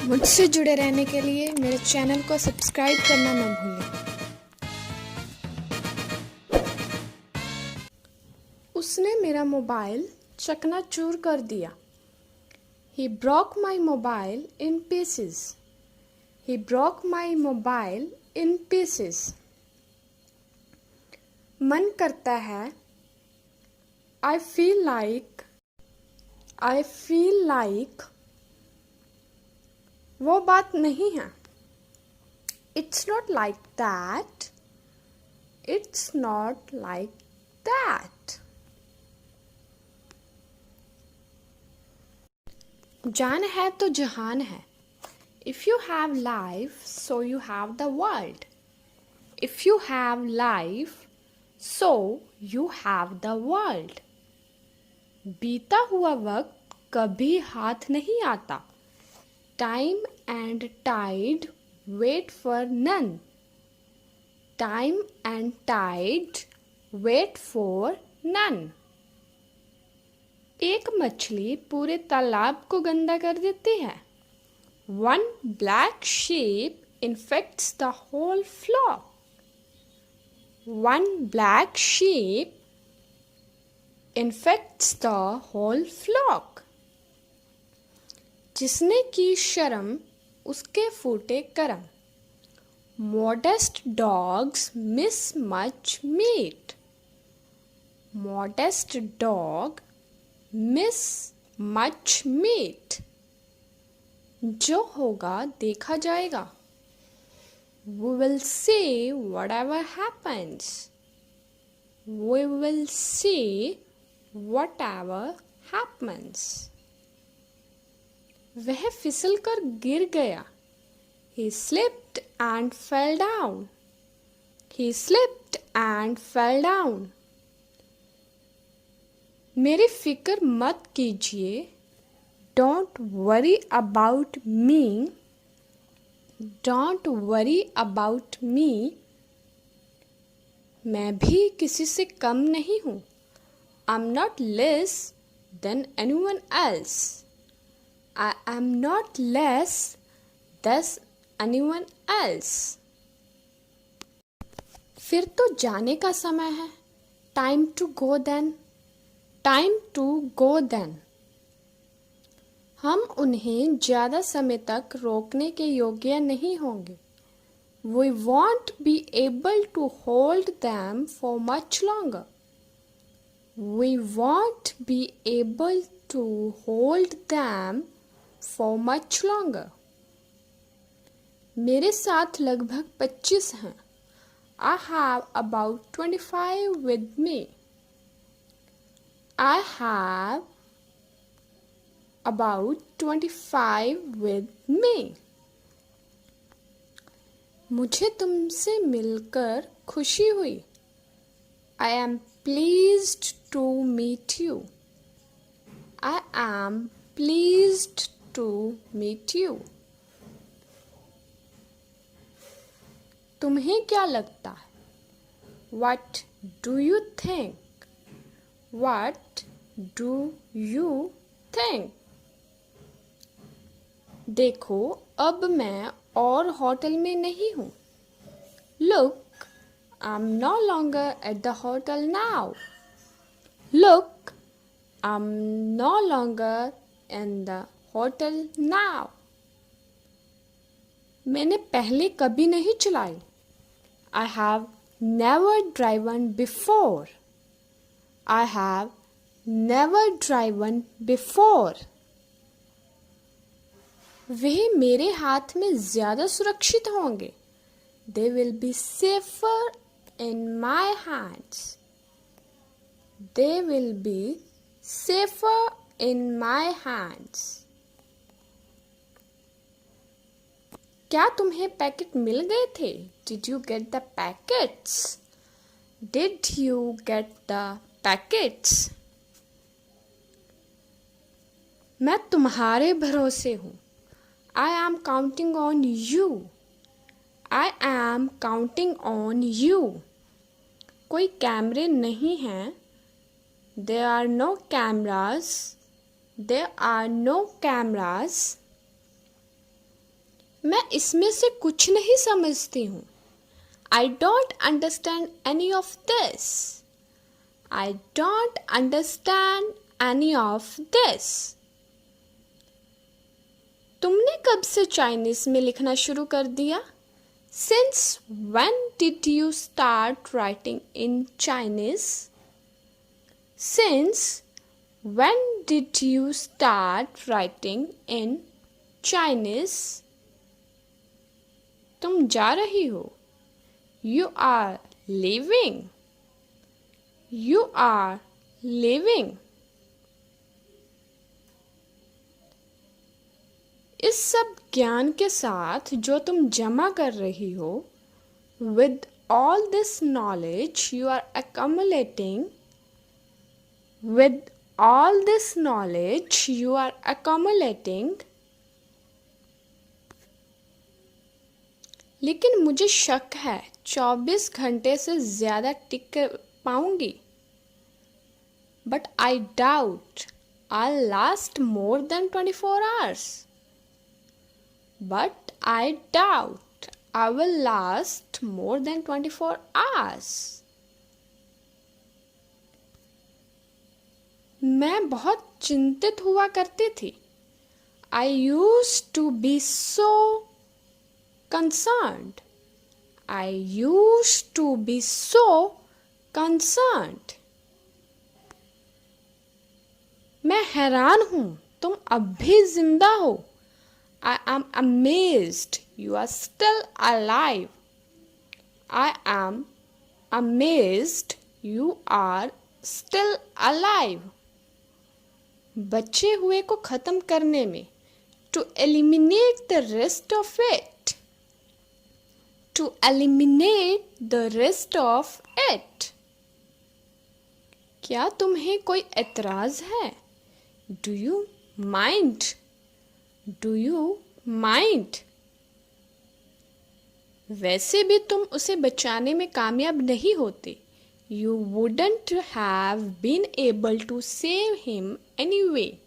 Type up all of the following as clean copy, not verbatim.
मुझसे जुड़े रहने के लिए मेरे चैनल को सब्सक्राइब करना न भूलें। उसने मेरा मोबाइल चकनाचूर कर दिया। He broke my mobile in pieces. He broke my mobile in pieces. मन करता है I feel like वो बात नहीं है। It's not like that. It's not like that. जान है तो जहान है। If you have life, so you have the world. If you have life, so you have the world. बीता हुआ वक्त कभी हाथ नहीं आता। Time and tide wait for none. Time and tide wait for none. एक मछली पूरे तालाब को गंदा कर देती है। One black sheep infects the whole flock. One black sheep infects the whole flock. जिसने की शर्म उसके फूटे करम। Modest dogs miss much meat. Modest dog miss much meat. जो होगा देखा जाएगा। We will see whatever happens. We will see whatever happens. वह फिसल कर गिर गया। He slipped and fell down. He slipped and fell down. मेरी फिक्र मत कीजिए। Don't worry about me. Don't worry about me. मैं भी किसी से कम नहीं हूँ। I'm not less than anyone else. I am not less than anyone else. फिर तो जाने का समय है। Time to go then. Time to go then. हम उन्हें ज़्यादा समय तक रोकने के योग्य नहीं होंगे। We won't be able to hold them for much longer. We won't be able to hold them for much longer. मेरे साथ लगभग 25 हैं। I have about 25 with me. I have about 25 with me. मुझे तुमसे मिलकर खुशी हुई। I am pleased to meet you. I am pleased to meet you. तुम्हें क्या लगता है? What do you think? What do you think? देखो, अब मैं और होटल में नहीं हूँ। Look, I'm no longer at the hotel now. Look, I'm no longer in the hotel now. मैंने पहले कभी नहीं चलाई। I have never driven before. I have never driven before. वे मेरे हाथ में ज़्यादा सुरक्षित होंगे। They will be safer in my hands. They will be safer in my hands. क्या तुम्हें पैकेट मिल गए थे? Did you get the packets? Did you get the packets? मैं तुम्हारे भरोसे हूँ। I am counting on you. I am counting on you. कोई कैमरे नहीं हैं। There are no cameras. There are no cameras. मैं इसमें से कुछ नहीं समझती हूँ. I don't understand any of this. I don't understand any of this. तुमने कब से चाइनीज में लिखना शुरू कर दिया? Since when did you start writing in Chinese? Since when did you start writing in Chinese? तुम जा रही हो. You are leaving. You are leaving. इस सब ज्ञान के साथ जो तुम जमा कर रही हो, with all this knowledge you are accumulating, with all this knowledge you are accumulating, लेकिन मुझे शक है 24 घंटे से ज़्यादा टिक पाऊंगी. But I doubt I'll last more than 24 hours. But I doubt I will last more than 24 hours. मैं बहुत चिंतित हुआ करती थी. I used to be so concerned. I used to be so concerned. मैं हैरान हूँ तुम अब भी जिंदा हो. I am amazed you are still alive. I am amazed you are still alive. बचे हुए को खत्म करने में, to eliminate the rest of it. To eliminate the rest of it. क्या तुम्हें कोई एतराज है? Do you mind? Do you mind? वैसे भी तुम उसे बचाने में कामयाब नहीं होते. You wouldn't have been able to save him anyway.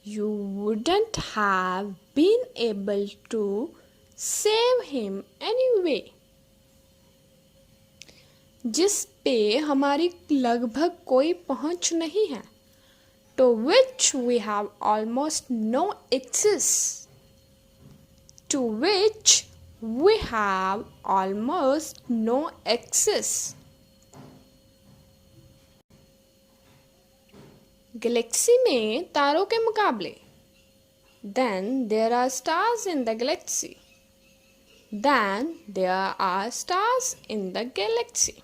You wouldn't have been able to save him anyway. जिस पे हमारी लगभग कोई पहुंच नहीं है, to which we have almost no access. To which we have almost no access. Galaxy में तारों के मुकाबले, then there are stars in the galaxy. Then there are stars in the galaxy.